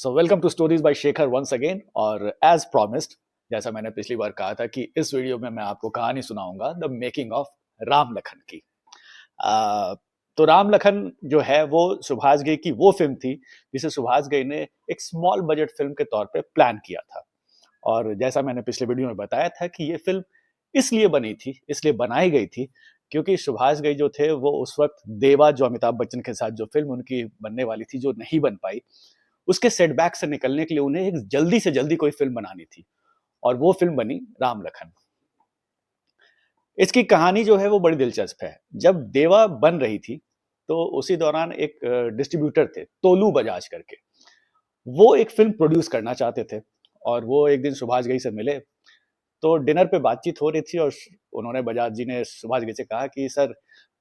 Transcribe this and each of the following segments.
So welcome to stories by Shekhar once again. और as promised, जैसा मैंने पिछली बार कहा था कि इस वीडियो में मैं आपको कहानी सुनाऊंगा the making of Ram Lakhan की। अ, तो राम लखन जो है वो सुभाष घई की वो फिल्म थी जिसे सुभाष घई ने एक स्मॉल बजट फिल्म के तौर पे प्लान किया था। और जैसा मैंने पिछले वीडियो में बताया था कि ये फिल्म इसलिए बनी थी, इसलिए बनाई गई थी क्योंकि सुभाष घई जो थे वो उस वक्त देवा, जो अमिताभ बच्चन के साथ जो फिल्म उनकी बनने वाली थी, जो नहीं बन पाई, उसके सेटबैक से निकलने के लिए उन्हें एक जल्दी से जल्दी कोई फिल्म बनानी थी। और वो फिल्म बनी राम लखन। इसकी कहानी जो है वो बड़ी दिलचस्प है। जब देवा बन रही थी तो उसी दौरान एक डिस्ट्रीब्यूटर थे, तोलू बजाज करके। वो एक फिल्म प्रोड्यूस करना चाहते थे और वो एक दिन सुभाष घई से मिले। तो डिनर पे बातचीत हो रही थी और उन्होंने, बजाज जी ने सुभाष घई से कहा कि सर,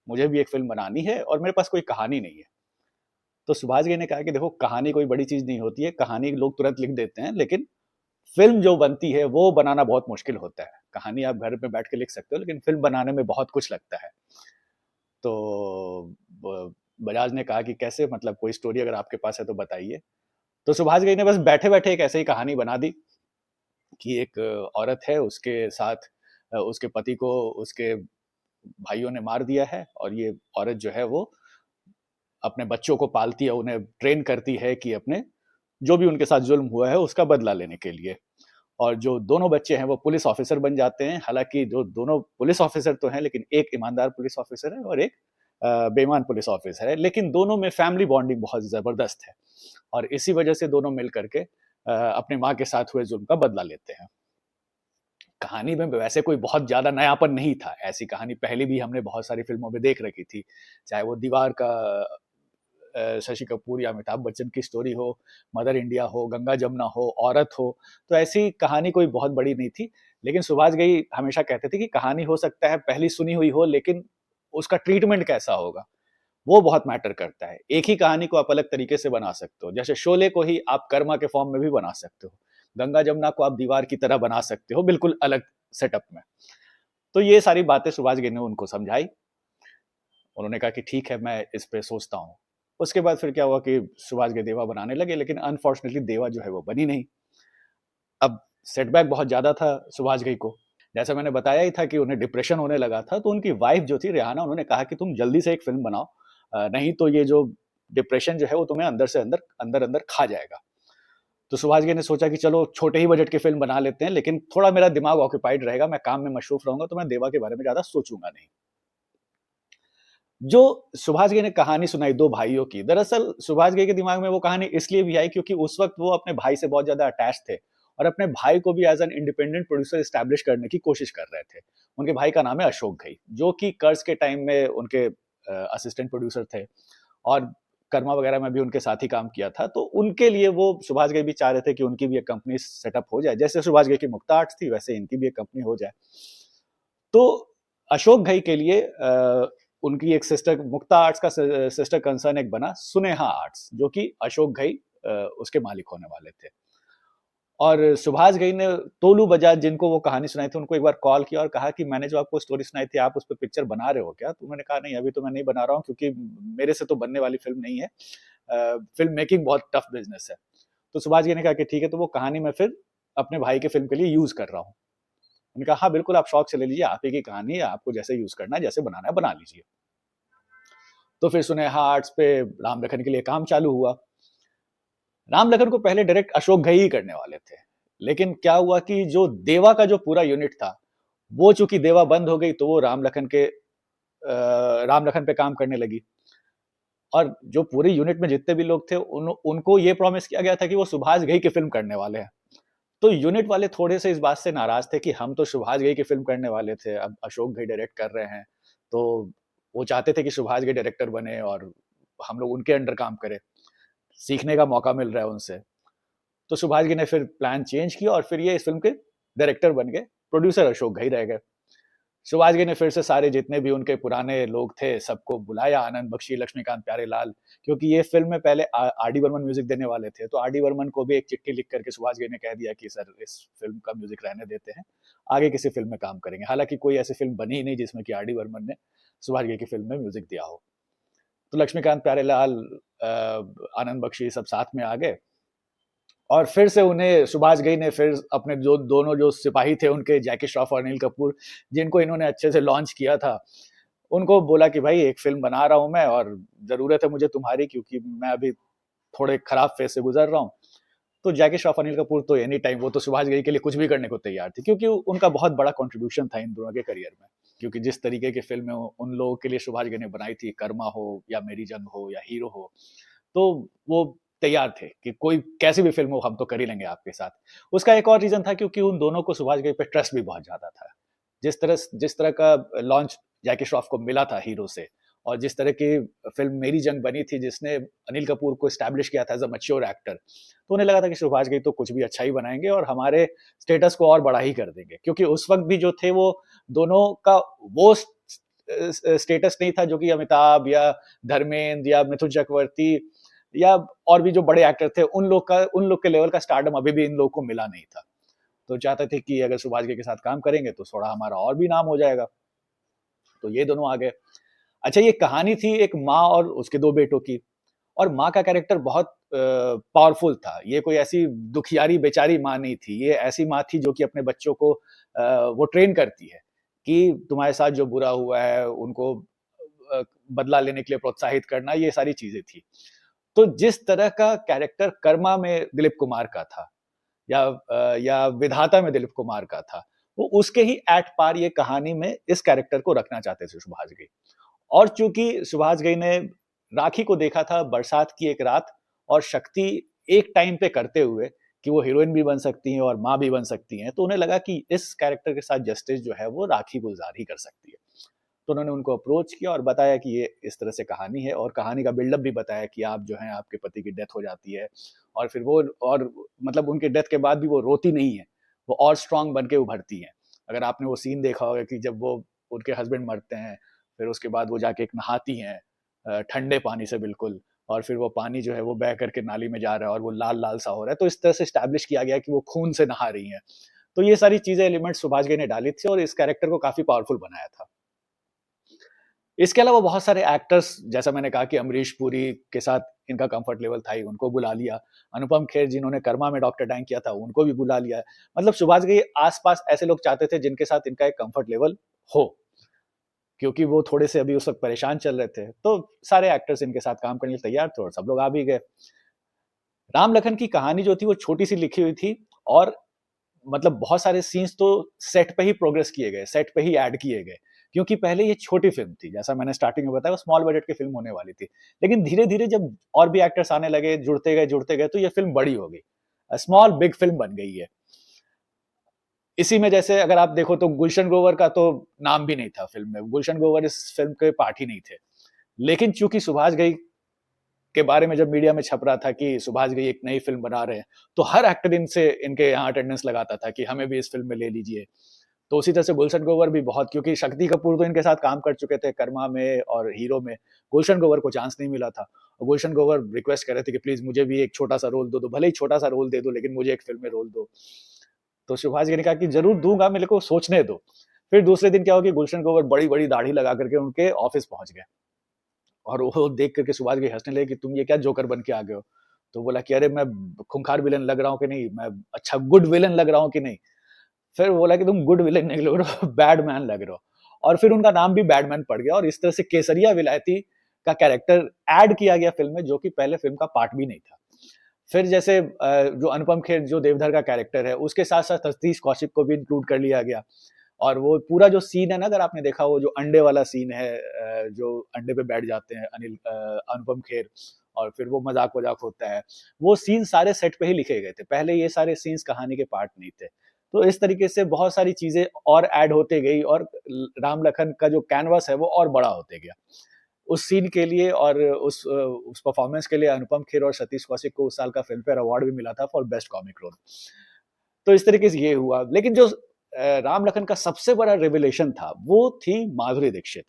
मुझे भी एक फिल्म बनानी है और मेरे पास कोई कहानी नहीं है। तो सुभाष घई ने कहा कि देखो, कहानी कोई बड़ी चीज नहीं होती है, कहानी लोग तुरंत लिख देते हैं, लेकिन फिल्म जो बनती है वो बनाना बहुत मुश्किल होता है। कहानी आप घर पे बैठ के लिख सकते हो, लेकिन फिल्म बनाने में बहुत कुछ लगता है। तो बजाज ने कहा कि कैसे, मतलब कोई स्टोरी अगर आपके पास है तो बताइए। तो सुभाष घई ने बस बैठे बैठे एक ऐसे ही कहानी बना दी कि एक औरत है, उसके साथ उसके पति को उसके भाइयों ने मार दिया है और ये औरत जो है वो अपने बच्चों को पालती है, उन्हें ट्रेन करती है कि अपने जो भी उनके साथ जुल्म हुआ है उसका बदला लेने के लिए। और जो दोनों बच्चे हैं वो पुलिस ऑफिसर बन जाते हैं। हालांकि जो दोनों पुलिस ऑफिसर तो हैं, लेकिन एक ईमानदार पुलिस ऑफिसर है और एक बेईमान पुलिस ऑफिसर है, लेकिन दोनों में फैमिली बॉन्डिंग बहुत जबरदस्त है। और इसी वजह से दोनों मिल करके अपनी माँ के साथ हुए जुल्म का बदला लेते हैं। कहानी में वैसे कोई बहुत ज्यादा नयापन नहीं था, ऐसी कहानी पहले भी हमने बहुत सारी फिल्मों में देख रखी थी। चाहे वो दीवार का शशि कपूर या अमिताभ बच्चन की स्टोरी हो, मदर इंडिया हो, गंगा जमुना हो, औरत हो, तो ऐसी कहानी कोई बहुत बड़ी नहीं थी। लेकिन सुभाष घई हमेशा कहते थे कि कहानी हो सकता है पहली सुनी हुई हो, लेकिन उसका ट्रीटमेंट कैसा होगा वो बहुत मैटर करता है। एक ही कहानी को आप अलग तरीके से बना सकते हो, जैसे शोले को ही आप कर्मा के फॉर्म में भी बना सकते हो, गंगा जमुना को आप दीवार की तरह बना सकते हो, बिल्कुल अलग सेटअप में। तो ये सारी बातें सुभाष घई ने उनको समझाई। उन्होंने कहा कि ठीक है, मैं इस पे सोचता हूँ। उसके बाद फिर क्या हुआ कि सुभाष घई देवा बनाने लगे, लेकिन अनफॉर्चुनेटली देवा जो है वो बनी नहीं। अब सेटबैक बहुत ज्यादा था सुभाष घई को। जैसा मैंने बताया ही था कि उन्हें डिप्रेशन होने लगा था, तो उनकी वाइफ जो थी रेहाना, उन्होंने कहा कि तुम जल्दी से एक फिल्म बनाओ, नहीं तो ये जो डिप्रेशन जो है वो तुम्हें अंदर से अंदर अंदर अंदर खा जाएगा। तो सुभाष घई ने सोचा कि चलो छोटे ही बजट की फिल्म बना लेते हैं, लेकिन थोड़ा मेरा दिमाग ऑक्यूपाइड रहेगा, मैं काम में मशरूफ रहूंगा, तो मैं देवा के बारे में ज्यादा सोचूंगा नहीं। जो सुभाष घई ने कहानी सुनाई दो भाइयों की, दरअसल सुभाष घई के दिमाग में वो कहानी इसलिए भी आई क्योंकि उस वक्त वो अपने भाई से बहुत ज्यादा अटैच थे और अपने भाई को भी as an independent producer establish करने की कोशिश कर रहे थे। उनके भाई का नाम है अशोक घई, जो कि कर्ज के टाइम में उनके असिस्टेंट प्रोड्यूसर थे और कर्मा वगैरह में भी उनके साथ ही काम किया था। तो उनके लिए वो सुभाष घई भी चाह रहे थे कि उनकी भी एक कंपनी सेटअप हो जाए, जैसे सुभाष घई की मुक्ता आर्ट्स थी वैसे इनकी भी एक कंपनी हो जाए। तो अशोक घई के लिए उनकी एक सिस्टर, मुक्ता आर्ट्स का सिस्टर कंसर्न एक बना सुनेहा आर्ट्स, जो कि अशोक घई उसके मालिक होने वाले थे। और सुभाष घई ने तोलू बजाज, जिनको वो कहानी सुनाई थी, उनको एक बार कॉल किया और कहा कि मैंने जो आपको स्टोरी सुनाई थी, आप उस पर पिक्चर बना रहे हो क्या? तो उन्होंने कहा नहीं, अभी तो मैं नहीं बना रहा हूँ, क्योंकि मेरे से तो बनने वाली फिल्म नहीं है, फिल्म मेकिंग बहुत टफ बिजनेस है। तो सुभाष घई ने कहा कि ठीक है, तो वो कहानी मैं फिर अपने भाई के फिल्म के लिए यूज कर रहा हूँ। उन्होंने कहा हाँ बिल्कुल, आप शौक से ले लीजिए, आप ही की कहानी है, आपको जैसे यूज करना है, जैसे बनाना है बना लीजिए। तो फिर सुनेहा आर्ट्स पे राम लखन के लिए काम चालू हुआ। राम लखन को पहले डायरेक्ट अशोक घई ही करने वाले थे, लेकिन क्या हुआ कि जो देवा का जो पूरा यूनिट था, वो चूंकि देवा बंद हो गई, तो वो राम लखन पे काम करने लगी। और जो पूरी यूनिट में जितने भी लोग थे, उनको ये प्रॉमिस किया गया था कि वो सुभाष घई की फिल्म करने वाले हैं। तो यूनिट वाले थोड़े से इस बात से नाराज थे कि हम तो सुभाष घई की फिल्म करने वाले थे, अब अशोक घई डायरेक्ट कर रहे हैं। तो वो चाहते थे कि सुभाष घई डायरेक्टर बने और हम लोग उनके अंडर काम करें, सीखने का मौका मिल रहा है उनसे। तो सुभाष घई ने फिर प्लान चेंज किया और फिर ये इस फिल्म के डायरेक्टर बन गए, प्रोड्यूसर अशोक घई रह गए। सुभाष घई ने फिर से सारे जितने भी उनके पुराने लोग थे सबको बुलाया, आनंद बख्शी, लक्ष्मीकांत प्यारेलाल, क्योंकि ये फिल्म में पहले आर डी बर्मन म्यूजिक देने वाले थे। तो आर डी बर्मन को भी एक चिट्ठी लिख करके सुभाष घई ने कह दिया कि सर, इस फिल्म का म्यूजिक रहने देते हैं, आगे किसी फिल्म में काम करेंगे। हालांकि कोई ऐसी फिल्म बनी ही नहीं जिसमें कि आर डी बर्मन ने सुभाष घई की फिल्म में म्यूजिक दिया हो। तो लक्ष्मीकांत प्यारेलाल, आनंद बख्शी सब साथ में आ गए और फिर से उन्हें सुभाष घई ने फिर अपने जो दोनों जो सिपाही थे उनके, जैकी श्रॉफ और अनिल कपूर, जिनको इन्होंने अच्छे से लॉन्च किया था, उनको बोला कि भाई एक फ़िल्म बना रहा हूँ मैं और ज़रूरत है मुझे तुम्हारी, क्योंकि मैं अभी थोड़े खराब फेज़ से गुज़र रहा हूँ। तो जैकी श्रॉफ, अनिल कपूर तो एनी टाइम, वो तो सुभाष घई के लिए कुछ भी करने को तैयार थे, क्योंकि उनका बहुत बड़ा कंट्रीब्यूशन था इन दोनों के करियर में। क्योंकि जिस तरीके की फ़िल्में उन लोगों के लिए सुभाष घई ने बनाई थी, कर्मा हो या मेरी जंग हो या हीरो हो, तो वो तैयार थे कि कोई कैसी भी फ़िल्म हो, हम तो कर ही लेंगे आपके साथ। उसका एक और रीज़न था क्योंकि उन दोनों को सुभाष घई पे ट्रस्ट भी बहुत ज़्यादा था। जिस तरह का लॉन्च जैकी श्रॉफ को मिला था हीरो से, और जिस तरह की फ़िल्म मेरी जंग बनी थी जिसने अनिल कपूर को एस्टैब्लिश किया था एज़ अ मैच्योर एक्टर, तो उन्हें लगा था कि सुभाष घई तो कुछ भी अच्छा ही बनाएँगे और हमारे स्टेटस को और बड़ा ही कर देंगे। क्योंकि उस वक़्त भी जो थे वो दोनों का वो स्टेटस नहीं था जो कि अमिताभ या धर्मेंद्र या मिथुन चक्रवर्ती या और भी जो बड़े एक्टर थे, उन लोग के लेवल का स्टारडम अभी भी इन लोगों को मिला नहीं था। तो चाहते थे कि अगर सुभाष घई के साथ काम करेंगे तो थोड़ा हमारा और भी नाम हो जाएगा। तो ये दोनों आ गए। अच्छा, ये कहानी थी एक माँ और उसके 2 बेटों की, और माँ का कैरेक्टर बहुत पावरफुल था। ये कोई ऐसी दुखियारी बेचारी माँ नहीं थी। ये ऐसी माँ थी जो कि अपने बच्चों को वो ट्रेन करती है कि तुम्हारे साथ जो बुरा हुआ है उनको बदला लेने के लिए प्रोत्साहित करना, ये सारी चीज़ें थी। तो जिस तरह का कैरेक्टर कर्मा में दिलीप कुमार का था, या विधाता में दिलीप कुमार का था, वो उसके ही एट पार ये कहानी में इस कैरेक्टर को रखना चाहते थे सुभाष घई। और चूँकि सुभाष घई ने राखी को देखा था बरसात की एक रात, और शक्ति एक टाइम पे करते हुए कि वो हीरोइन भी बन सकती हैं और माँ भी बन सकती हैं, तो उन्हें लगा कि इस कैरेक्टर के साथ जस्टिस जो है वो राखी गुलज़ार ही कर सकती है। तो उन्होंने उनको अप्रोच किया और बताया कि ये इस तरह से कहानी है, और कहानी का बिल्डअप भी बताया कि आप जो हैं, आपके पति की डेथ हो जाती है, और फिर वो, और मतलब उनकी डेथ के बाद भी वो रोती नहीं है, वो और स्ट्रॉन्ग बन के उभरती हैं। अगर आपने वो सीन देखा होगा कि जब वो, उनके हस्बैंड मरते हैं, फिर उसके बाद वो जाके एक नहाती हैं ठंडे पानी से बिल्कुल, और फिर वो पानी जो है वो बह करके नाली में जा रहा है और वो लाल-लाल सा हो रहा है, तो इस तरह से एस्टैब्लिश किया गया है कि वो खून से नहा रही हैं। तो ये सारी चीज़ें, एलिमेंट्स सुभाष घई ने डाली थी और इस कैरेक्टर को काफ़ी पावरफुल बनाया था। इसके अलावा बहुत सारे एक्टर्स, जैसा मैंने कहा कि अमरीश पुरी के साथ इनका कम्फर्ट लेवल था ही, उनको बुला लिया। अनुपम खेर जिन्होंने कर्मा में डॉक्टर डैंग किया था, उनको भी बुला लिया। मतलब सुभाष घई आस-पास ऐसे लोग चाहते थे जिनके साथ इनका एक कम्फर्ट लेवल हो, क्योंकि वो थोड़े से अभी उस वक़्त परेशान चल रहे थे। तो सारे एक्टर्स इनके साथ काम करने के लिए तैयार थे और सब लोग आ भी गए। राम लखन की कहानी जो थी वो छोटी-सी लिखी हुई थी, और मतलब बहुत सारे सीन्स तो सेट पे ही प्रोग्रेस किए गए, सेट पे ही ऐड किए गए। क्योंकि पहले ये छोटी फ़िल्म थी, जैसा मैंने स्टार्टिंग में बताया, वो स्मॉल बजट की फ़िल्म होने वाली थी। लेकिन धीरे-धीरे जब और भी एक्टर्स आने लगे, जुड़ते गए, तो ये फ़िल्म बड़ी हो गई। स्मॉल बिग फ़िल्म बन गई है। इसी में जैसे अगर आप देखो तो गुलशन ग्रोवर का तो नाम भी नहीं था फ़िल्म में, गुलशन ग्रोवर इस फ़िल्म के पार्ट ही नहीं थे। लेकिन चूँकि सुभाष घई के बारे में जब मीडिया में छप रहा था कि सुभाष घई एक नई फ़िल्म बना रहे हैं, तो हर एक्टर इनसे, इनके यहाँ अटेंडेंस लगाता था कि हमें भी इस फ़िल्म में ले लीजिए। तो उसी तरह से गुलशन ग्रोवर भी बहुत, क्योंकि शक्ति कपूर तो इनके साथ काम कर चुके थे कर्मा में और हीरो में, गुलशन ग्रोवर को चांस नहीं मिला था। और गुलशन ग्रोवर रिक्वेस्ट कर रहे थे कि प्लीज़ मुझे भी एक छोटा-सा रोल दो, भले ही छोटा-सा रोल दे दो, लेकिन मुझे एक फ़िल्म में रोल दो। तो सुभाष घई ने कहा कि ज़रूर दूँगा, मेरे को सोचने दो। फिर दूसरे दिन क्या हुआ कि गुलशन ग्रोवर बड़ी-बड़ी दाढ़ी लगा करके उनके ऑफ़िस पहुँच गए। और वो देख कर के सुभाष घई हँसने लगे कि तुम ये क्या जोकर बन के आ गए हो? तो बोला कि अरे मैं खूंखार विलेन लग रहा हूँ कि नहीं? मैं अच्छा गुड विलेन लग रहा हूँ कि नहीं? फिर बोला कि तुम गुड विलेन नहीं लग रहे हो, बैड मैन लग रहे हो। और फिर उनका नाम भी बैडमैन पड़ गया, और इस तरह से केसरिया विलायती का कैरेक्टर ऐड किया गया फ़िल्म में, जो कि पहले फ़िल्म का पार्ट भी नहीं था। फिर जैसे जो अनुपम खेर जो देवधर का कैरेक्टर है, उसके साथ-साथ सतीश कौशिक को भी इंक्लूड कर लिया गया। और वो पूरा जो सीन है ना, अगर आपने देखा, वो जो अंडे वाला सीन है, जो अंडे पे बैठ जाते हैं अनुपम खेर, और फिर वो मज़ाक-वज़ाक होता है, वो सीन सारे सेट पे ही लिखे गए थे। पहले ये सारे सीन्स कहानी के पार्ट नहीं थे। तो इस तरीके से बहुत सारी चीज़ें और ऐड होते गई, और राम लखन का जो कैनवास है वो और बड़ा होते गया। उस सीन के लिए और उस परफ़ॉर्मेंस के लिए अनुपम खेर और सतीश कौशिक को उस साल का फ़िल्म फेयर अवार्ड भी मिला था फॉर बेस्ट कॉमिक रोल। तो इस तरीके से ये हुआ। लेकिन जो राम लखन का सबसे बड़ा रिवलेशन था, वो थी माधुरी दीक्षित।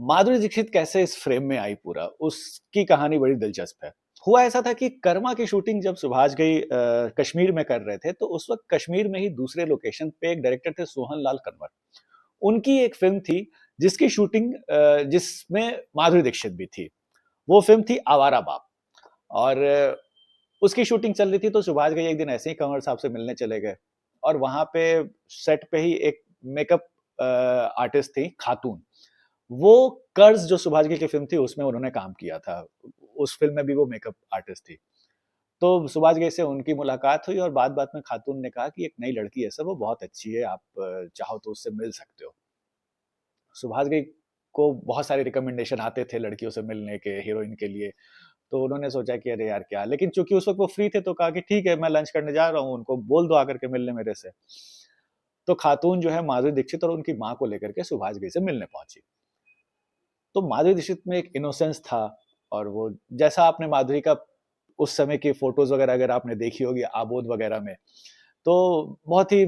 माधुरी दीक्षित कैसे इस फ्रेम में आई पूरा, उसकी कहानी बड़ी दिलचस्प है। हुआ ऐसा था कि कर्मा की शूटिंग जब सुभाष घई कश्मीर में कर रहे थे, तो उस वक़्त कश्मीर में ही दूसरे लोकेशन पे एक डायरेक्टर थे सोहन लाल कन्वर। उनकी एक फ़िल्म थी जिसकी शूटिंग जिसमें माधुरी दीक्षित भी थी। वो फ़िल्म थी आवारा बाप। और उसकी शूटिंग चल रही थी तो सुभाष घई एक दिन ऐसे ही कंवर साहब से मिलने चले गए और वहां पे सेट पे ही एक मेकअप आर्टिस्ट थी खातून। वो कर्ज जो सुभाष घई की फिल्म थी उसमें उन्होंने काम किया था। उस फिल्म में भी वो मेकअप आर्टिस्ट थी। तो सुभाष घई से उनकी मुलाकात हुई और बात-बात में खातून ने कहा कि एक नई लड़की है सर, वो बहुत अच्छी है, आप चाहो तो उससे मिल सकते हो। सुभाष घई को बहुत सारे रिकमेंडेशन आते थे लड़कियों से मिलने के, हीरोइन के लिए। तो उन्होंने सोचा कि अरे यार क्या, लेकिन चूंकि उस वक्त वो फ्री थे तो कहा कि ठीक है मैं लंच करने जा रहा हूँ, उनको बोल दो आकर के मिलने मेरे से। तो खातून जो है माधुरी दीक्षित और उनकी माँ को लेकर के सुभाष घई से मिलने पहुंची। तो माधुरी दीक्षित में एक इनोसेंस था और वो जैसा आपने माधुरी का उस समय की फोटोज वगैरह अगर आपने देखी होगी आबोद वगैरह में, तो बहुत ही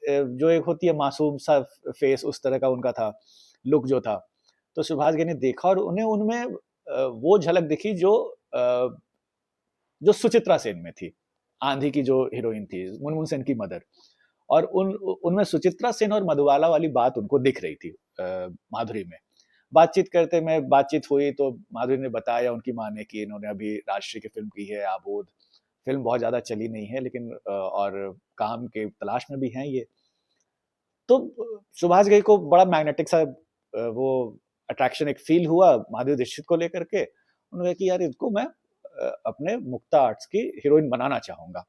जो एक होती है मासूम सा फेस, उस तरह का उनका था, लुक जो था। तो सुभाष घई ने देखा और उन्हें उनमें वो झलक दिखी जो सुचित्रा सेन में थी, आंधी की जो हीरोइन थी, मुनमुन सेन की मदर। और उनमें सुचित्रा सेन और मधुबाला वाली बात उनको दिख रही थी माधुरी में। बातचीत करते में बातचीत हुई तो माधुरी ने बताया उनकी माँ ने कि इन्होंने अभी राजश्री की फिल्म की है आबोद। फिल्म बहुत ज्यादा चली नहीं है लेकिन और काम के तलाश में भी हैं ये। तो सुभाष घई को बड़ा मैग्नेटिक सा वो अट्रैक्शन एक फील हुआ माधुरी दीक्षित को लेकर के। उन्होंने कहा कि यार इनको मैं अपने मुक्ता आर्ट्स की हीरोइन बनाना चाहूंगा।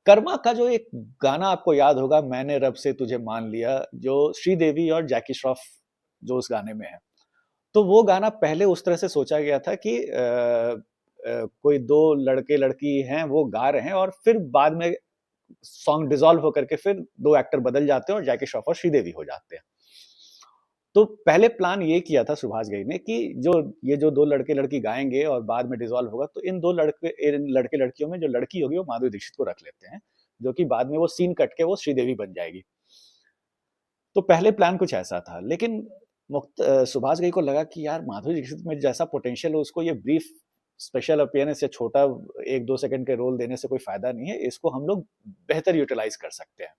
कर्मा का जो एक गाना आपको याद होगा, मैंने रब से तुझे मान लिया, जो श्रीदेवी और जैकी श्रॉफ जो उस गाने में है। तो वो गाना पहले उस तरह से सोचा गया था कि कोई दो लड़के लड़की हैं वो गा रहे हैं और फिर बाद में सॉन्ग डिसॉल्व होकर के फिर दो एक्टर बदल जाते हैं और जैकी श्रॉफ और श्रीदेवी हो जाते हैं। तो पहले प्लान ये किया था सुभाष घई ने कि ये जो दो लड़के लड़की गाएंगे और बाद में डिसॉल्व होगा तो इन लड़के लड़कियों में जो लड़की होगी वो माधुरी दीक्षित को रख लेते हैं, जो कि बाद में वो सीन कट के वो श्रीदेवी बन जाएगी। तो पहले प्लान कुछ ऐसा था, लेकिन सुभाष घई को लगा कि यार माधुरी दीक्षित में जैसा पोटेंशियल है उसको ये ब्रीफ स्पेशल अपीयरेंस या छोटा 1-2 सेकंड के रोल देने से कोई फायदा नहीं है, इसको हम लोग बेहतर यूटिलाइज कर सकते हैं।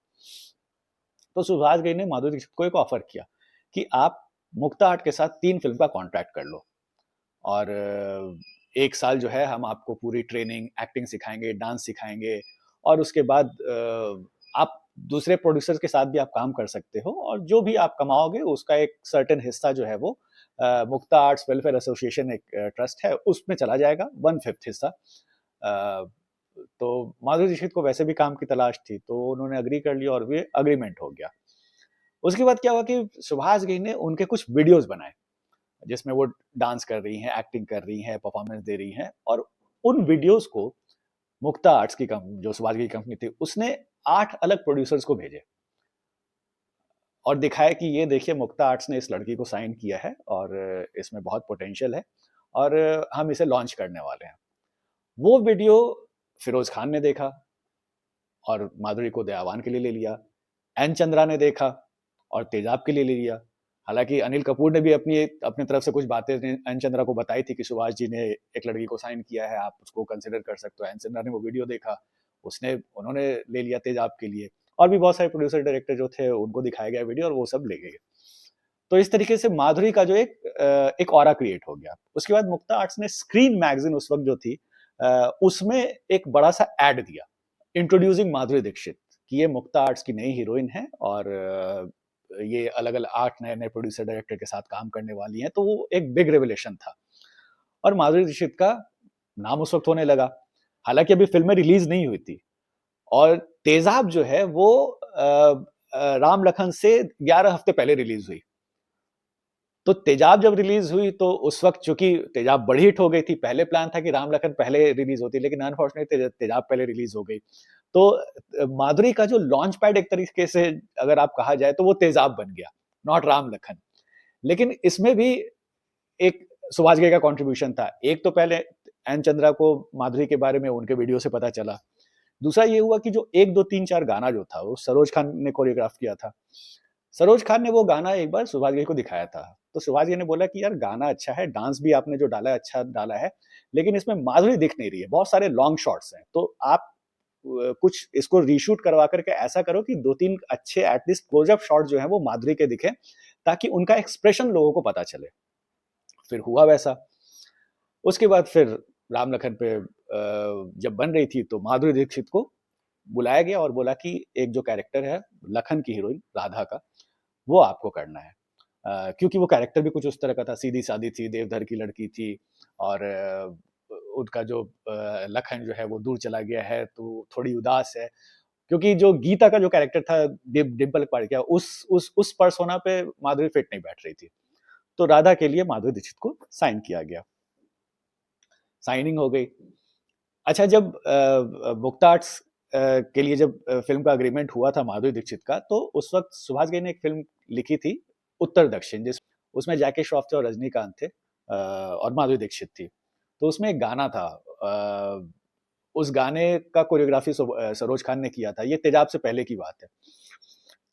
तो सुभाष घई ने माधुरी दीक्षित को एक ऑफर किया कि आप मुक्ता आर्ट के साथ 3 फिल्म का कॉन्ट्रैक्ट कर लो और 1 साल जो है हम आपको पूरी ट्रेनिंग, एक्टिंग सिखाएंगे, डांस सिखाएंगे और उसके बाद आप दूसरे प्रोड्यूसर्स के साथ भी आप काम कर सकते हो और जो भी आप कमाओगे उसका एक सर्टेन हिस्सा जो है वो मुक्ता आर्ट्स वेलफेयर एसोसिएशन एक ट्रस्ट है उसमें चला जाएगा, 1/5 हिस्सा। तो माधुरी दीक्षित को वैसे भी काम की तलाश थी तो उन्होंने अग्री कर लिया और वे अग्रीमेंट हो गया। उसके बाद क्या हुआ कि सुभाष घई ने उनके कुछ वीडियोस बनाए जिसमें वो डांस कर रही हैं, एक्टिंग कर रही हैं, परफॉर्मेंस दे रही हैं और उन वीडियोस को मुक्ता आर्ट्स की जो सुभाष घई की कंपनी थी उसने 8 अलग प्रोड्यूसर्स को भेजे और दिखाया कि ये देखिए मुक्ता आर्ट्स ने इस लड़की को साइन किया है और इसमें बहुत पोटेंशियल है और हम इसे लॉन्च करने वाले हैं। वो वीडियो फिरोज खान ने देखा और माधुरी को दयावान के लिए ले लिया। एन चंद्रा ने देखा और तेजाब के लिए ले लिया। हालांकि अनिल कपूर ने भी अपनी तरफ से कुछ बातें एन चंद्रा को बताई थी कि सुभाष जी ने एक लड़की को साइन किया है, आप उसको कंसिडर कर सकते हो। एन चंद्रा ने वो वीडियो देखा, उन्होंने ले लिया तेजाब के लिए और भी बहुत सारे प्रोड्यूसर डायरेक्टर जो थे उनको दिखाया गया वीडियो और वो सब ले गए। तो इस तरीके से माधुरी का जो एक ऑरा क्रिएट हो गया। उसके बाद मुक्ता आर्ट्स ने स्क्रीन मैगजीन उस वक्त जो थी उसमें एक बड़ा सा एड दिया इंट्रोड्यूसिंग माधुरी दीक्षित कि ये मुक्ता आर्ट्स की नई हीरोइन है और ये अलग अलग 8 नए नए प्रोड्यूसर डायरेक्टर के साथ काम करने वाली हैं। तो वो एक बिग रेवलेशन था और माधुरी दीक्षित का नाम उस वक्त होने लगा। हालांकि अभी फिल्में रिलीज नहीं हुई थी और तेजाब जो है वो राम लखन से 11 हफ्ते पहले रिलीज हुई। तो तेजाब जब रिलीज हुई तो उस वक्त चूंकि तेजाब बड़ी हिट हो गई थी, पहले प्लान था कि राम लखन पहले रिलीज होती लेकिन अनफॉर्चुनेटली तेजाब पहले रिलीज हो गई। तो माधुरी का जो लॉन्च पैड एक तरीके से अगर आप कहा जाए तो वो तेजाब बन गया, नॉट राम लखन। लेकिन इसमें भी एक सुभाष घई का कंट्रीब्यूशन था। एक तो पहले एन चंद्रा को माधुरी के बारे में उनके वीडियो से पता चला। दूसरा ये हुआ कि जो 1 2 3 4 गाना जो था वो सरोज खान ने कोरियोग्राफ किया था। सरोज खान ने वो गाना एक बार सुभाष घई को दिखाया था। तो सुभाष घई ने बोला कि यार गाना अच्छा है, डांस भी आपने जो डाला है अच्छा डाला है, लेकिन इसमें माधुरी दिख नहीं रही है, बहुत सारे लॉन्ग शॉट्स हैं। तो आप कुछ इसको रीशूट करवा करके ऐसा करो कि 2-3 अच्छे एटलीस्ट क्लोजअप शॉट जो है वो माधुरी के दिखे ताकि उनका एक्सप्रेशन लोगों को पता चले। फिर हुआ वैसा। उसके बाद फिर राम लखन पे जब बन रही थी तो माधुरी दीक्षित को बुलाया गया और बोला कि एक जो कैरेक्टर है लखन की हीरोइन राधा का, वो आपको करना है। क्योंकि वो कैरेक्टर भी कुछ उस तरह का था, सीधी-सादी थी, देवधर की लड़की थी और उनका जो लखन जो है वो दूर चला गया है, तो थोड़ी उदास है। क्योंकि जो गीता का जो कैरेक्टर था डिम्पल कपाड़िया, उस पर्सोना पे माधुरी फिट नहीं बैठ रही थी। तो राधा के लिए माधुरी दीक्षित को साइन किया गया। साइनिंग हो गई। अच्छा, जब मुक्ता आर्ट्स के लिए जब फ़िल्म का एग्रीमेंट हुआ था माधुरी दीक्षित का, तो उस वक़्त सुभाष घई ने एक फ़िल्म लिखी थी, उत्तर दक्षिण, उसमें जैकी श्रॉफ थे और रजनीकांत थे और माधुरी दीक्षित थी। तो उसमें एक गाना था, उस गाने का कोरियोग्राफ़ी सरोज खान ने किया था। ये तेजाब से पहले की बात है।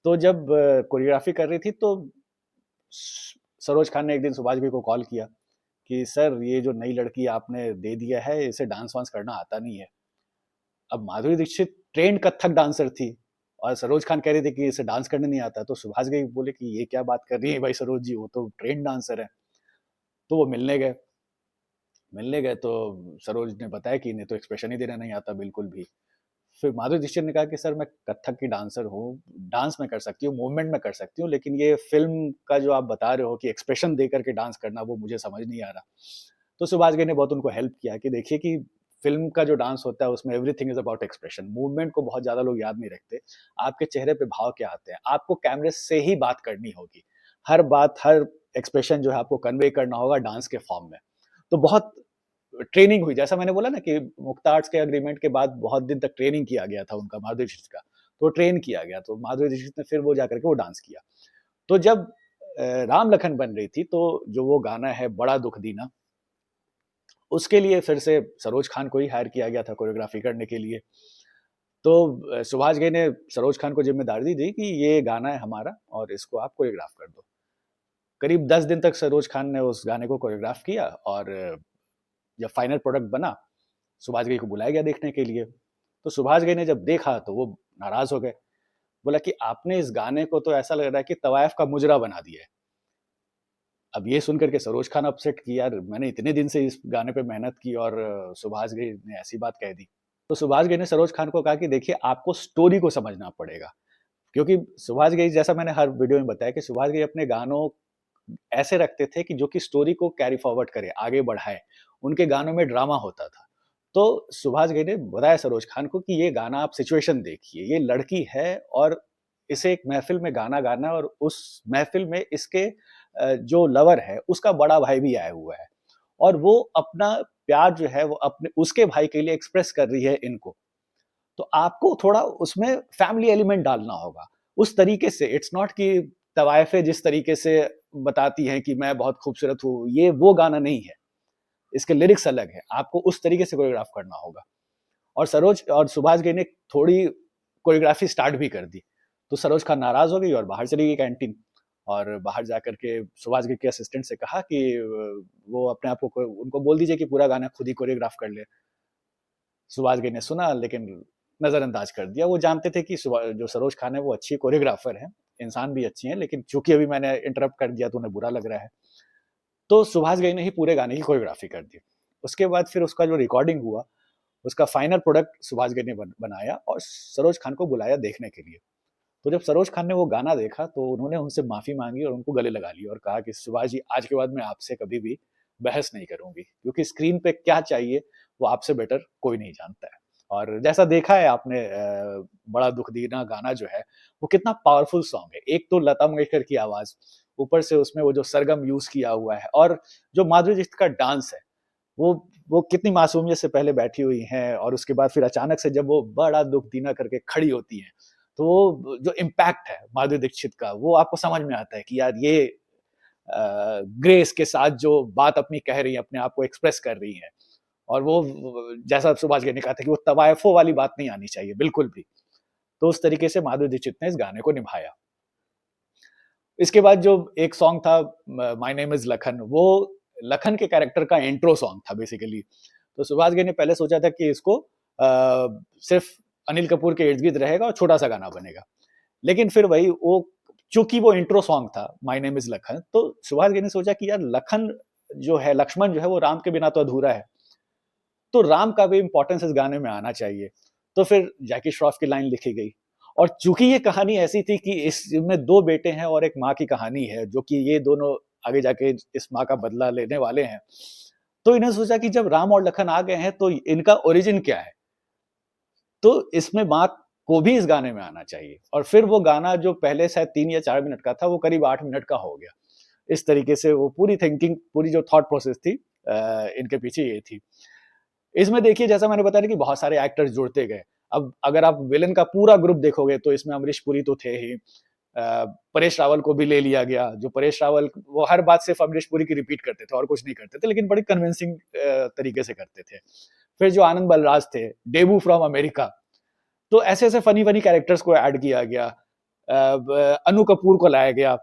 तो जब कोरियोग्राफ़ी कर रही थी तो सरोज खान ने एक दिन सुभाष घई को कॉल किया कि सर, ये जो नई लड़की आपने दे दिया है, इसे डांस वांस करना आता नहीं है। अब माधुरी दीक्षित ट्रेंड कथक डांसर थी और सरोज खान कह रही थी कि इसे डांस करने नहीं आता। तो सुभाष घई बोले कि ये क्या बात कर रही है भाई सरोज जी, वो तो ट्रेंड डांसर है। तो वो मिलने गए तो सरोज ने बताया कि इन्हें तो एक्सप्रेशन ही देना नहीं आता बिल्कुल भी। फिर माधुरी दीक्षित ने कहा कि सर, मैं कथक की डांसर हूँ, डांस में कर सकती हूँ, मूवमेंट में कर सकती हूँ, लेकिन ये फिल्म का जो आप बता रहे हो कि एक्सप्रेशन दे करके डांस करना, वो मुझे समझ नहीं आ रहा। तो सुभाष घई ने बहुत उनको हेल्प किया कि देखिए कि फिल्म का जो डांस होता है उसमें everything is about expression. Movement को बहुत ज्यादा लोग याद नहीं रखते। आपके चेहरे पे भाव क्या आते हैं, आपको कैमरे से ही बात करनी होगी। हर बात, हर एक्सप्रेशन जो है आपको कन्वे करना होगा डांस के फॉर्म में। तो बहुत ट्रेनिंग हुई, जैसा मैंने बोला ना कि मुक्ता आर्ट्स के एग्रीमेंट के बाद बहुत दिन तक ट्रेनिंग किया गया था उनका, माधुरी दीक्षित का। तो ट्रेन किया गया, तो माधुरी दीक्षित ने फिर वो जाकर के वो डांस किया। तो जब राम लखन बन रही थी तो जो वो गाना है बड़ा दुख दीना, उसके लिए फिर से सरोज खान को ही हायर किया गया था कोरियोग्राफी करने के लिए। तो सुभाष घई ने सरोज खान को जिम्मेदारी दी कि ये गाना है हमारा और इसको आप कोरियोग्राफ कर दो। करीब 10 दिन तक सरोज खान ने उस गाने को कोरियोग्राफ किया और जब फाइनल प्रोडक्ट बना, सुभाष घई को बुलाया गया देखने के लिए। तो सुभाष घई ने जब देखा तो वो नाराज हो गए। बोला कि आपने इस गाने को तो ऐसा लग रहा है कि तवायफ का मुजरा बना दिया है। अब ये सुन करके सरोज खान अपसेट कि यार, मैंने इतने दिन से इस गाने पे मेहनत की और सुभाष घई ने ऐसी बात कह दी। तो सुभाष घई ने सरोज खान को कहा कि देखिए, आपको स्टोरी को समझना पड़ेगा। क्योंकि सुभाष घई, जैसा मैंने हर वीडियो में बताया कि सुभाष घई अपने गानों ऐसे रखते थे कि जो कि स्टोरी को कैरी फॉरवर्ड करे, आगे बढ़ाए। उनके गानों में ड्रामा होता था। तो सुभाष घई ने बताया सरोज खान को कि ये गाना आप सिचुएशन देखिए, ये लड़की है और इसे एक महफ़िल में गाना गाना है और उस महफ़िल में इसके जो लवर है, उसका बड़ा भाई भी आया हुआ है और वो अपना प्यार जो है वो अपने उसके भाई के लिए एक्सप्रेस कर रही है इनको। तो आपको थोड़ा उसमें फैमिली एलिमेंट डालना होगा। उस तरीके से इट्स नॉट कि तवाइफ़ें जिस तरीके से बताती हैं कि मैं बहुत खूबसूरत हूँ, ये वो गाना नहीं है। इसके लिरिक्स अलग हैं। आपको उस तरीके से कोरियोग्राफ करना होगा। और सरोज और सुभाष घई ने थोड़ी कोरियोग्राफी स्टार्ट भी कर दी। तो सरोज खान नाराज़ हो गई और बाहर चली गई कैंटीन और बाहर जाकर के सुभाष घई के असिस्टेंट से कहा कि वो अपने आप को उनको बोल दीजिए कि पूरा गाना खुद ही कोरियोग्राफ कर ले। सुभाष घई ने सुना लेकिन नज़रअंदाज कर दिया। वो जानते थे कि जो सरोज खान है वो अच्छी कोरियोग्राफर हैं, इंसान भी अच्छी हैं, लेकिन चूँकि अभी मैंने इंटरप्ट कर दिया तो उन्हें बुरा लग रहा है। तो सुभाष घई ने ही पूरे गाने की कोरियोग्राफी कर दी। उसके बाद फिर उसका जो रिकॉर्डिंग हुआ, उसका फाइनल प्रोडक्ट सुभाष घई ने बनाया और सरोज खान को बुलाया देखने के लिए। तो जब सरोज खान ने वो गाना देखा तो उन्होंने उनसे माफ़ी माँगी और उनको गले लगा लिया और कहा कि सुभाष जी, आज के बाद मैं आपसे कभी भी बहस नहीं करूँगी, क्योंकि स्क्रीन पे क्या चाहिए वो आपसे बेटर कोई नहीं जानता है। और जैसा देखा है आपने, बड़ा दुख दीना गाना जो है वो कितना पावरफुल सॉन्ग है। एक तो लता मंगेशकर की आवाज़, ऊपर से उसमें वो जो सरगम यूज़ किया हुआ है और जो माधुरी दीक्षित का डांस है, वो वो कितनी मासूमियत से पहले बैठी हुई हैं और उसके बाद फिर अचानक से जब वो बड़ा दुख दीना करके खड़ी होती हैं, तो वो जो इम्पैक्ट है माधुरी दीक्षित का, वो आपको समझ में आता है कि यार ये ग्रेस के साथ जो बात अपनी कह रही है, अपने आप को एक्सप्रेस कर रही हैं और वो जैसा सुभाष घई ने कहा था कि वो तवायफ़ों वाली बात नहीं आनी चाहिए बिल्कुल भी। तो उस तरीके से माधुरी दीक्षित ने इस गाने को निभाया। इसके बाद जो एक सॉन्ग था माय नेम इज़ लखन, वो लखन के कैरेक्टर का इंट्रो सॉन्ग था बेसिकली। तो सुभाष घई ने पहले सोचा था कि इसको सिर्फ़ अनिल कपूर के इर्द-गिर्द रहेगा और छोटा-सा गाना बनेगा। लेकिन फिर वही वो, चूँकि वो इंट्रो सॉन्ग था माय नेम इज़ लखन, तो सुभाष घई ने सोचा कि यार लखन जो है, लक्ष्मण जो है वो राम के बिना तो अधूरा है। तो राम का भी इम्पोर्टेंस इस गाने में आना चाहिए। तो फिर जैकी श्रॉफ की लाइन लिखी गई, और चूंकि ये कहानी ऐसी थी कि इसमें 2 बेटे हैं और एक माँ की कहानी है, जो कि ये दोनों आगे जाके इस माँ का बदला लेने वाले हैं। तो इन्हें सोचा कि जब राम और लखन आ गए हैं तो इनका ओरिजिन क्या है? तो इसमें माँ को भी इस गाने में आना चाहिए, और फिर वो गाना जो पहले शायद 3 या 4 मिनट का था, वो करीब 8 मिनट का हो गया। इस तरीके से वो पूरी थिंकिंग, पूरी जो थॉट प्रोसेस थी इनके पीछे ये थी। इसमें देखिए, जैसा मैंने बताया कि बहुत सारे एक्टर्स जुड़ते गए। अब अगर आप विलेन का पूरा ग्रुप देखोगे तो इसमें अमरीश पुरी तो थे ही, परेश रावल को भी ले लिया गया, जो परेश रावल वो हर बात सिर्फ अमरीश पुरी की रिपीट करते थे और कुछ नहीं करते थे, लेकिन बड़ी कन्विंसिंग तरीके से करते थे। फिर जो आनंद बलराज थे, डेबू फ्रॉम अमेरिका, तो ऐसे-ऐसे फनी-फनी कैरेक्टर्स को ऐड किया गया। अनु कपूर को लाया गया।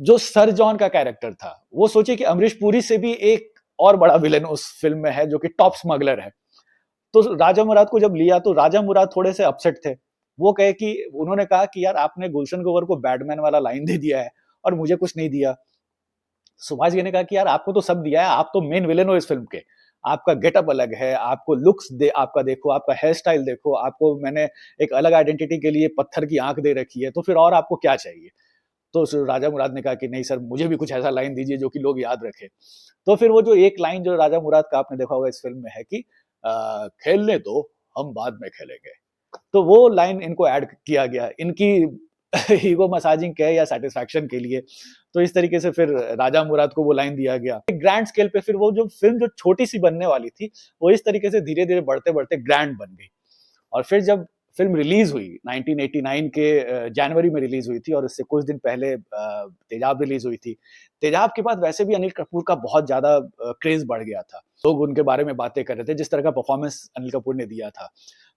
जो सर जॉन का कैरेक्टर था, वो सोचिए कि अमरीश पुरी से भी एक और बड़ा विलेन उस फ़िल्म में है, जो कि टॉप स्मगलर है। तो राजा मुराद को जब लिया, तो राजा मुराद थोड़े से अपसेट थे। वो कहे कि उन्होंने कहा कि यार, आपने गुलशन ग्रोवर को बैटमैन वाला लाइन दे दिया है और मुझे कुछ नहीं दिया। सुभाष घई ने कहा कि यार, आपको तो सब दिया है, आप तो मेन विलेन हो इस फ़िल्म के। आपका गेटअप अलग है, आपको लुक्स दे आपका देखो, आपका हेयर स्टाइल देखो, आपको मैंने एक अलग आइडेंटिटी के लिए पत्थर की आँख दे रखी है, तो फिर और आपको क्या चाहिए? तो राजा मुराद ने कहा कि नहीं सर, मुझे भी कुछ ऐसा लाइन दीजिए जो कि लोग याद रखें। तो फिर वो जो एक लाइन जो राजा मुराद का आपने देखा होगा इस फ़िल्म में है कि खेलने दो, हम बाद में खेलेंगे। तो वो लाइन इनको ऐड किया गया, इनकी ईगो मसाजिंग कहे या सैटिस्फैक्शन के लिए। तो इस तरीके से फिर राजा मुराद को वो लाइन दिया गया। एक ग्रैंड स्केल पे फिर वो जो फ़िल्म जो छोटी-सी बनने वाली थी, वो इस तरीके से धीरे-धीरे बढ़ते-बढ़ते ग्रैंड बन गई। और फिर जब फ़िल्म रिलीज़ हुई 1989 के जनवरी में रिलीज़ हुई थी, और उससे कुछ दिन पहले तेजाब रिलीज़ हुई थी। तेजाब के बाद वैसे भी अनिल कपूर का बहुत ज़्यादा क्रेज़ बढ़ गया था। लोग उनके बारे में बातें कर रहे थे, जिस तरह का परफ़ॉर्मेंस अनिल कपूर ने दिया था।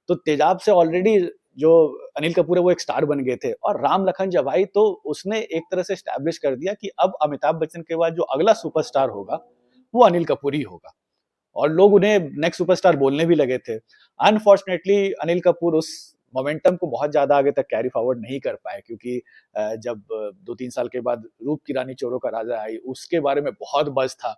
तो तेजाब से ऑलरेडी जो अनिल कपूर है वो एक स्टार बन गए थे, और राम लखन जब आई तो उसने एक तरह से एस्टैब्लिश कर दिया कि अब अमिताभ बच्चन के बाद जो अगला सुपरस्टार होगा, वो अनिल कपूर ही होगा। और लोग उन्हें नेक्स्ट सुपरस्टार बोलने भी लगे थे। अनफॉर्चुनेटली अनिल कपूर उस मोमेंटम को बहुत ज़्यादा आगे तक कैरी फॉरवर्ड नहीं कर पाए, क्योंकि जब 2-3 साल के बाद रूप की रानी चोरों का राजा आई, उसके बारे में बहुत बज़ था,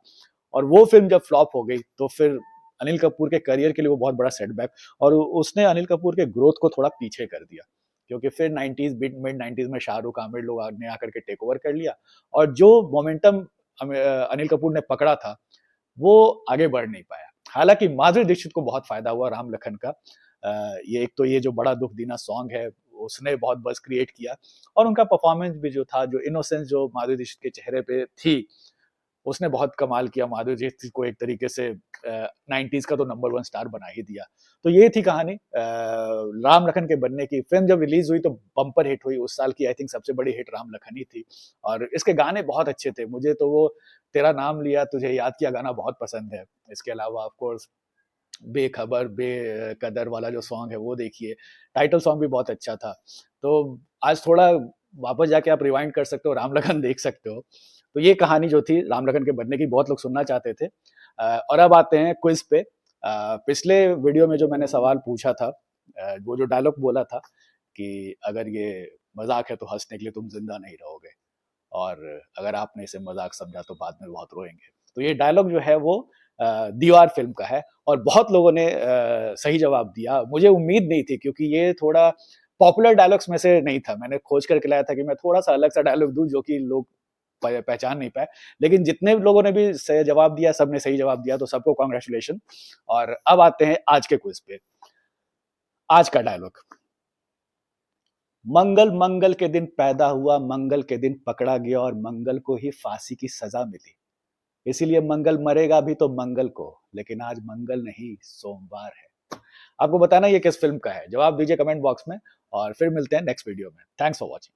और वो फ़िल्म जब फ्लॉप हो गई, तो फिर अनिल कपूर के करियर के लिए वो बहुत बड़ा सेटबैक, और उसने अनिल कपूर के ग्रोथ को थोड़ा पीछे कर दिया। क्योंकि फिर 90s मिड 90s में शाहरुख, आमिर लोग ने आकर के टेक ओवर कर लिया, और जो मोमेंटम अनिल कपूर ने पकड़ा था, वो आगे बढ़ नहीं पाया। हालाँकि माधुरी दीक्षित को बहुत फ़ायदा हुआ राम लखन का। ये एक तो ये जो बड़ा दुःख दीना सॉन्ग है, उसने बहुत बज़ क्रिएट किया, और उनका परफ़ॉर्मेंस भी जो था, जो इनोसेंस जो माधुरी दीक्षित के चेहरे पे थी, उसने बहुत कमाल किया। माधुरी दीक्षित को एक तरीके से 90s का तो नंबर 1 स्टार बना ही दिया। तो ये थी कहानी राम लखन के बनने की। फ़िल्म जब रिलीज़ हुई तो बम्पर हिट हुई। उस साल की आई थिंक सबसे बड़ी हिट राम लखन ही थी, और इसके गाने बहुत अच्छे थे। मुझे तो वो तेरा नाम लिया तुझे याद किया गाना बहुत पसंद है। इसके अलावा ऑफ कोर्स बेखबर, बेकदर वाला जो सॉन्ग है वो देखिए। टाइटल सॉन्ग भी बहुत अच्छा था। तो आज थोड़ा वापस जाके आप रिवाइंड कर सकते हो, राम लगन देख सकते हो। तो ये कहानी जो थी राम लगन के बनने की, बहुत लोग सुनना चाहते थे। और अब आते हैं क्विज़ पे। पिछले वीडियो में जो मैंने सवाल पूछा था, वो जो डायलॉग बोला था कि अगर ये मज़ाक है तो हँसने के लिए तुम ज़िंदा नहीं रहोगे, और अगर आपने इसे मज़ाक समझा तो बाद में बहुत रोएँगे। तो ये डायलॉग जो है वो दीवार फ़िल्म का है, और बहुत लोगों ने सही जवाब दिया। मुझे उम्मीद नहीं थी, क्योंकि ये थोड़ा पॉपुलर डायलॉग्स में से नहीं था। मैंने खोज करके लाया था कि मैं थोड़ा-सा अलग-सा डायलॉग दूँ जो कि लोग पहचान नहीं पाए। लेकिन जितने लोगों ने भी सही जवाब दिया, सबने सही जवाब दिया, तो सबको कांग्रेचुलेशन। और अब आते हैं आज के क्विज़ पे। आज का डायलॉग, मंगल मंगल के दिन पैदा हुआ, मंगल के दिन पकड़ा गया, और मंगल को ही फांसी की सजा मिली। इसीलिए मंगल मरेगा भी तो मंगल को, लेकिन आज मंगल नहीं सोमवार है। आपको बताना ये किस फ़िल्म का है? जवाब दीजिए कमेंट बॉक्स में, और फिर मिलते हैं नेक्स्ट वीडियो में। Thanks for watching.